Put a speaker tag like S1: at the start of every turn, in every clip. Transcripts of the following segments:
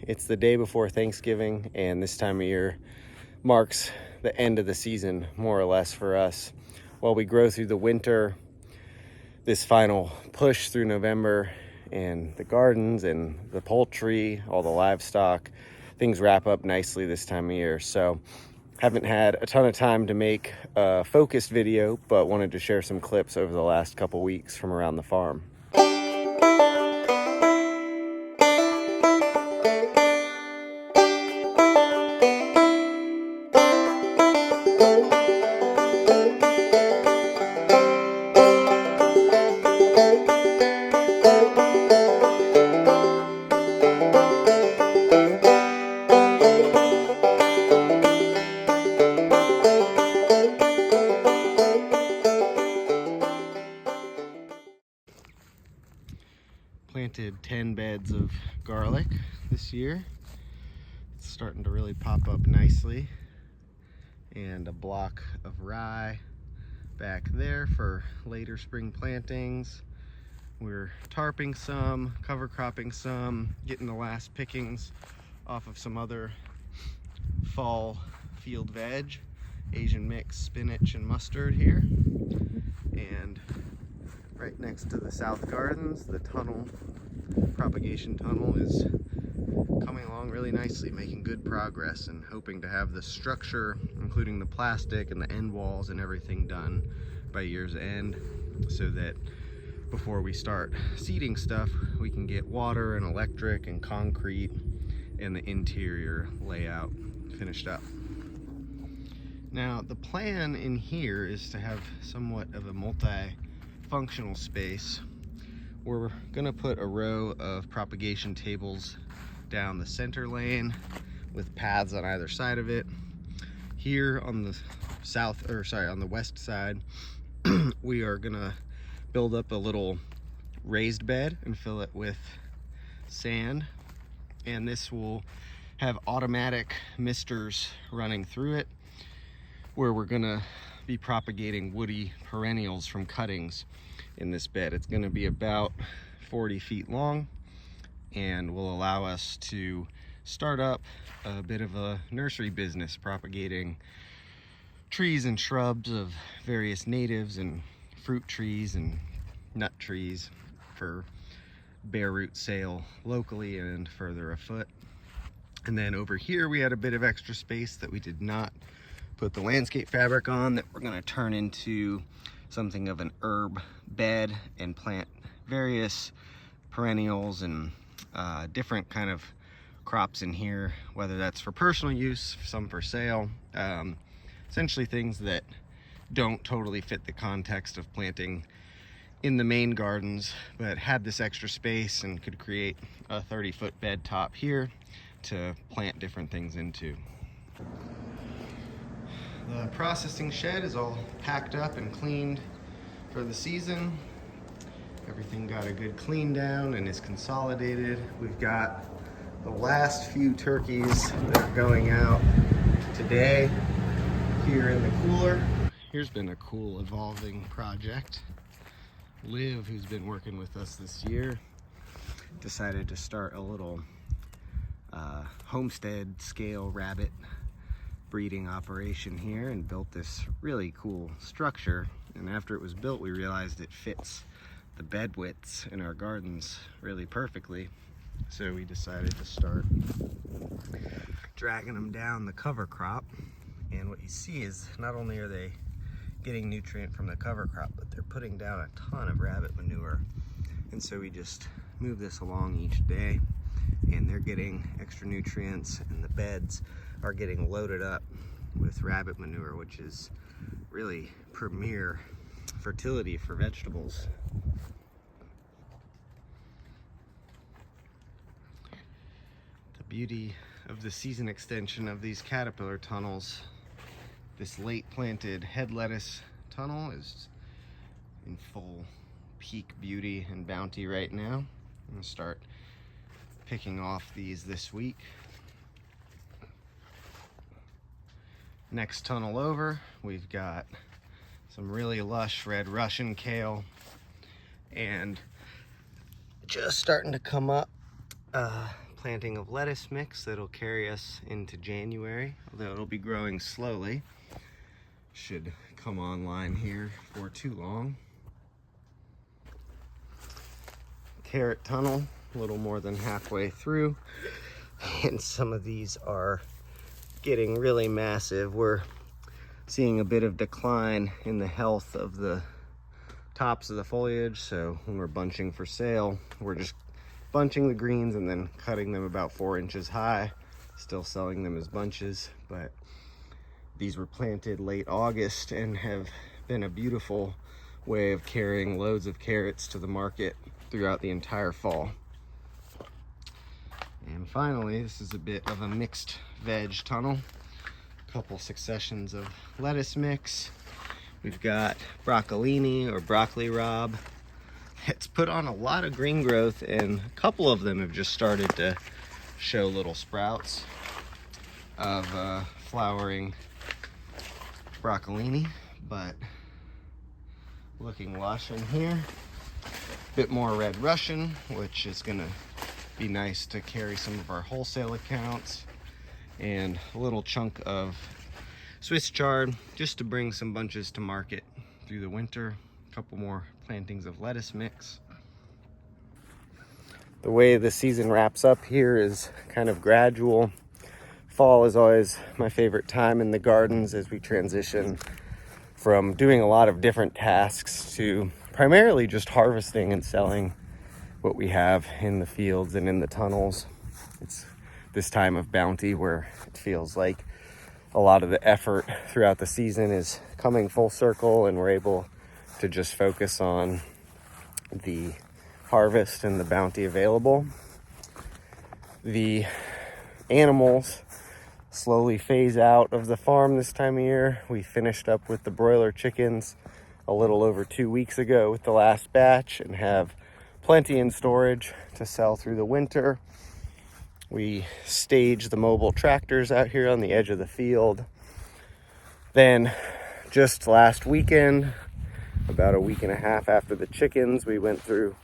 S1: It's the day before Thanksgiving, and this time of year marks the end of the season, more or less, for us. While we grow through the winter, this final push through November, and the gardens and the poultry, all the livestock, things wrap up nicely this time of year. So haven't had a ton of time to make a focused video, but wanted to share some clips over the last couple weeks from around the farm. Planted 10 beds of garlic this year. It's starting to really pop up nicely. And a block of rye back there for later spring plantings. We're tarping some, cover cropping some, getting the last pickings off of some other fall field veg, Asian mix, spinach and mustard here. And right next to the south gardens, the propagation tunnel is coming along really nicely, making good progress, and hoping to have the structure, including the plastic and the end walls and everything, done by year's end, so that before we start seeding stuff, we can get water and electric and concrete and the interior layout finished up. Now, the plan in here is to have somewhat of a multi-functional space. We're gonna put a row of propagation tables down the center lane with paths on either side of it. Here on the on the west side, we are gonna build up a little raised bed and fill it with sand. And this will have automatic misters running through it, where we're gonna be propagating woody perennials from cuttings in this bed. It's gonna be about 40 feet long and will allow us to start up a bit of a nursery business, propagating trees and shrubs of various natives and fruit trees and nut trees for bare root sale locally and further afoot. And then over here we had a bit of extra space that we did not put the landscape fabric on, that we're going to turn into something of an herb bed and plant various perennials and different kind of crops in here, whether that's for personal use, some for sale, essentially things that don't totally fit the context of planting in the main gardens, but had this extra space and could create a 30-foot bed top here to plant different things into. The processing shed is all packed up and cleaned for the season. Everything got a good clean down and is consolidated. We've got the last few turkeys that are going out today here in the cooler. Here's been a cool evolving project. Liv, who's been working with us this year, decided to start a little homestead scale rabbit breeding operation here and built this really cool structure. And after it was built, we realized it fits the bed widths in our gardens really perfectly. So we decided to start dragging them down the cover crop. And what you see is not only are they getting nutrient from the cover crop, but they're putting down a ton of rabbit manure. And so we just move this along each day, and they're getting extra nutrients, and the beds are getting loaded up with rabbit manure, which is really premier fertility for vegetables. The beauty of the season extension of these caterpillar tunnels, this late planted head lettuce tunnel is in full peak beauty and bounty right now. I'm gonna start picking off these this week. Next tunnel over, we've got some really lush red Russian kale, and just starting to come up planting of lettuce mix that'll carry us into January, although it'll be growing slowly. Should come online here for too long. Carrot tunnel, a little more than halfway through, and some of these are getting really massive. We're seeing a bit of decline in the health of the tops of the foliage, so when we're bunching for sale, we're just bunching the greens and then cutting them about 4 inches high, still selling them as bunches. But these were planted late August and have been a beautiful way of carrying loads of carrots to the market throughout the entire fall. And finally, this is a bit of a mixed veg tunnel. A couple successions of lettuce mix. We've got broccolini or broccoli rabe. It's put on a lot of green growth, and a couple of them have just started to show little sprouts of flowering broccolini, but looking lush in here. Bit more red Russian, which is gonna be nice to carry some of our wholesale accounts, and a little chunk of Swiss chard just to bring some bunches to market through the winter. A couple more plantings of lettuce mix. The way the season wraps up here is kind of gradual. Fall is always my favorite time in the gardens as we transition from doing a lot of different tasks to primarily just harvesting and selling what we have in the fields and in the tunnels. It's this time of bounty where it feels like a lot of the effort throughout the season is coming full circle, and we're able to just focus on the harvest and the bounty available. The animals slowly phase out of the farm this time of year. We finished up with the broiler chickens a little over 2 weeks ago with the last batch and have plenty in storage to sell through the winter. We stage the mobile tractors out here on the edge of the field. Then just last weekend, about a week and a half after the chickens, we went through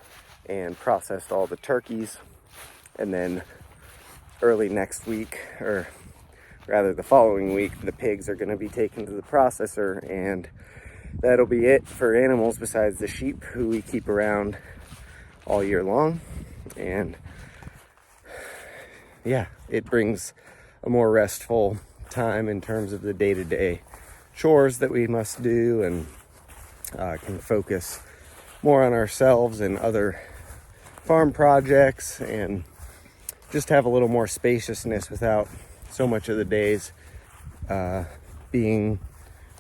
S1: and processed all the turkeys. And then early next week, or rather the following week, the pigs are going to be taken to the processor, and that'll be it for animals besides the sheep, who we keep around all year long. And yeah, it brings a more restful time in terms of the day-to-day chores that we must do, and can focus more on ourselves and other farm projects, and just have a little more spaciousness without so much of the days being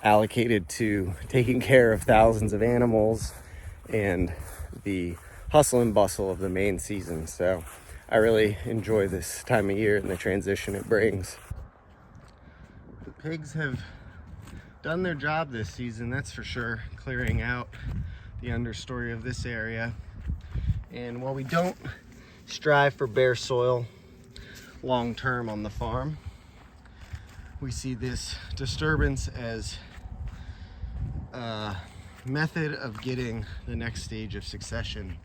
S1: allocated to taking care of thousands of animals and the hustle and bustle of the main season. So I really enjoy this time of year and the transition it brings. The pigs have done their job this season, that's for sure, clearing out the understory of this area. And while we don't strive for bare soil long term on the farm, we see this disturbance as a method of getting the next stage of succession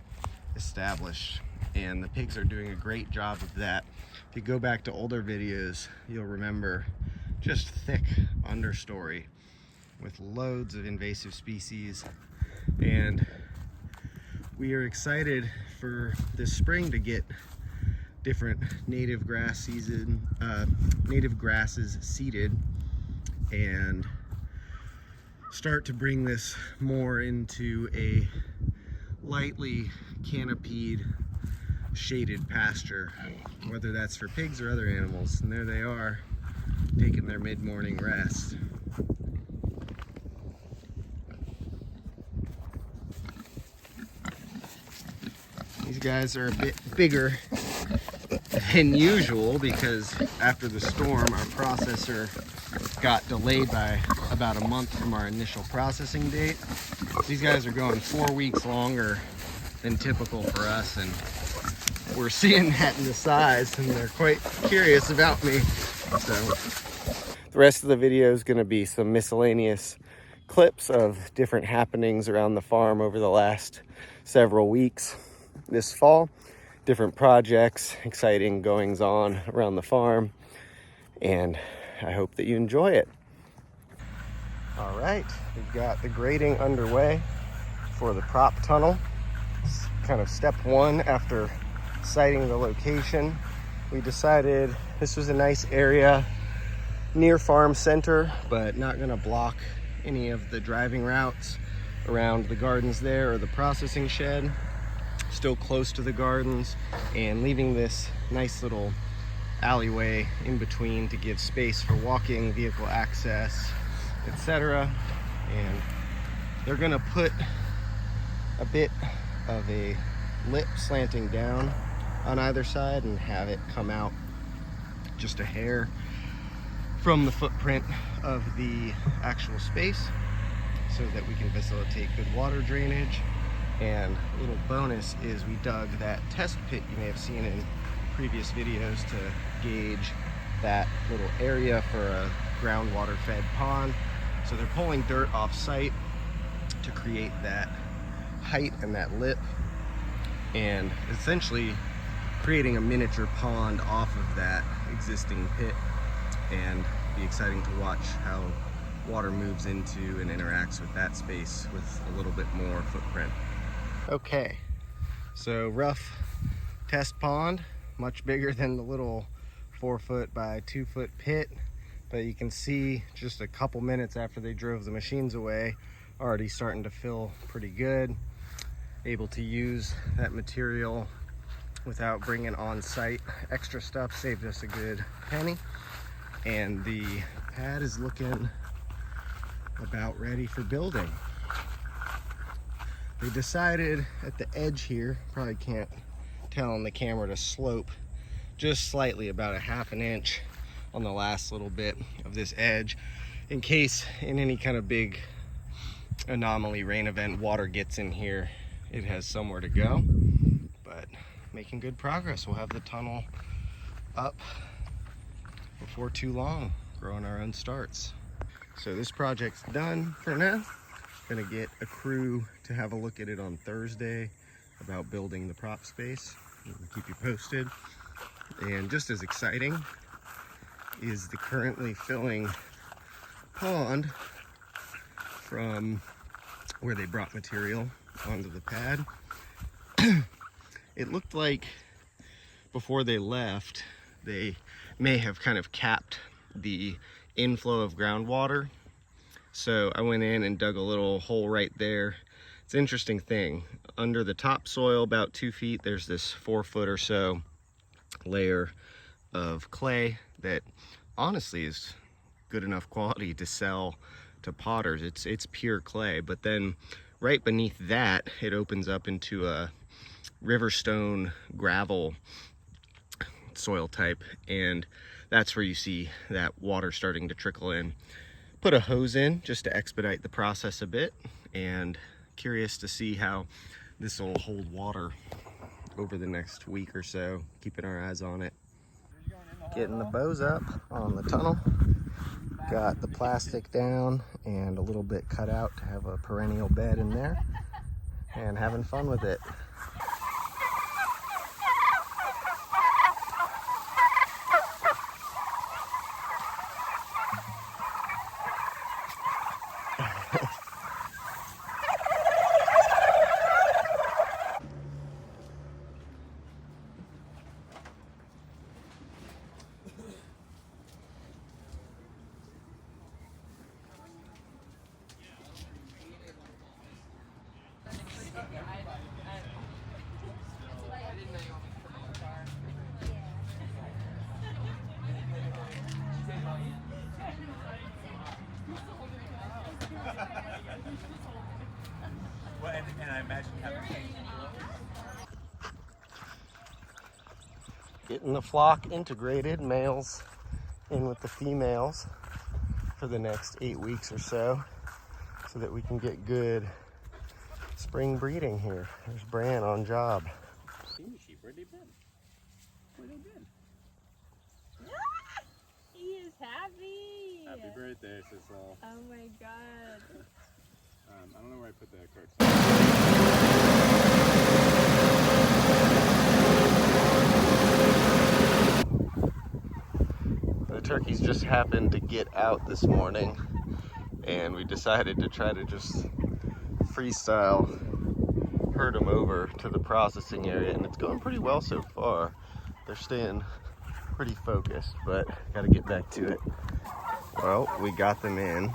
S1: established, and the pigs are doing a great job of that. If you go back to older videos, you'll remember just thick understory with loads of invasive species, and we are excited for this spring to get different native grasses seeded and start to bring this more into a lightly canopied, shaded pasture, whether that's for pigs or other animals. And there they are, taking their mid-morning rest. These guys are a bit bigger than usual because after the storm, our processor got delayed by about a month from our initial processing date. These guys are going 4 weeks longer than typical for us, and we're seeing that in the size, and they're quite curious about me. So the rest of the video is going to be some miscellaneous clips of different happenings around the farm over the last several weeks this fall. different projects, exciting goings on around the farm, and I hope that you enjoy it. All right, we've got the grading underway for the prop tunnel. It's kind of step one after sighting the location. We decided this was a nice area near farm center, but not gonna block any of the driving routes around the gardens there or the processing shed. Still close to the gardens, and leaving this nice little alleyway in between to give space for walking, vehicle access, etc. And they're gonna put a bit of a lip slanting down on either side and have it come out just a hair from the footprint of the actual space so that we can facilitate good water drainage. And a little bonus is we dug that test pit you may have seen in previous videos to gauge that little area for a groundwater fed pond. So they're pulling dirt off site to create that height and that lip, and essentially creating a miniature pond off of that existing pit. And be exciting to watch how water moves into and interacts with that space with a little bit more footprint. Okay, so rough test pond, much bigger than the little 4-foot by 2-foot pit, but you can see just a couple minutes after they drove the machines away, already starting to fill pretty good. Able to use that material without bringing on site extra stuff, saved us a good penny. And the pad is looking about ready for building. They decided at the edge here, probably can't tell on the camera, to slope just slightly, about a ½ inch on the last little bit of this edge, in case in any kind of big anomaly rain event water gets in here, it has somewhere to go. But making good progress. We'll have the tunnel up before too long, growing our own starts. So this project's done for now. Gonna get a crew to have a look at it on Thursday about building the prop space. We'll keep you posted. And just as exciting is the currently filling pond from where they brought material onto the pad. It looked like before they left, they may have kind of capped the inflow of groundwater. So I went in and dug a little hole right there. It's an interesting thing. Under the topsoil, about 2 feet, there's this 4-foot or so layer of clay that honestly is good enough quality to sell to potters. It's pure clay, but then right beneath that, it opens up into a riverstone gravel soil type, and that's where you see that water starting to trickle in. Put a hose in just to expedite the process a bit, and curious to see how this will hold water over the next week or so, keeping our eyes on it. Getting the bows up on the tunnel. Got the plastic down and a little bit cut out to have a perennial bed in there, and having fun with it.
S2: Well, and I imagine you have a tank.
S1: Getting the flock integrated, males in with the females for the next 8 weeks or so that we can get good spring breeding here. There's Bran on job.
S2: Sheep, where'd they been? Where'd they been?
S3: He is happy.
S2: Happy birthday, Cecil.
S3: Oh my god.
S2: I don't know where I put that card.
S1: turkeys just happened to get out this morning, and we decided to try to just freestyle herd them over to the processing area, and it's going pretty well so far. They're staying pretty focused, but got to get back to it. Well, we got them in,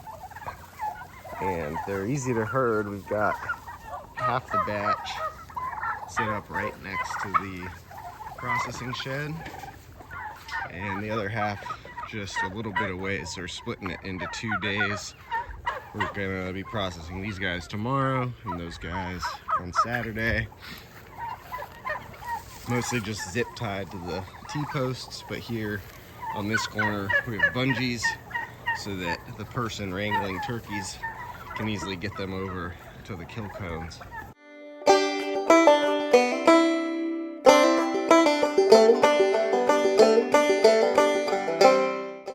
S1: and they're easy to herd. We've got half the batch set up right next to the processing shed, and the other half just a little bit away, so we're splitting it into 2 days. We're gonna be processing these guys tomorrow and those guys on Saturday. Mostly just zip tied to the T-posts, but here on this corner we have bungees so that the person wrangling turkeys can easily get them over to the kill cones.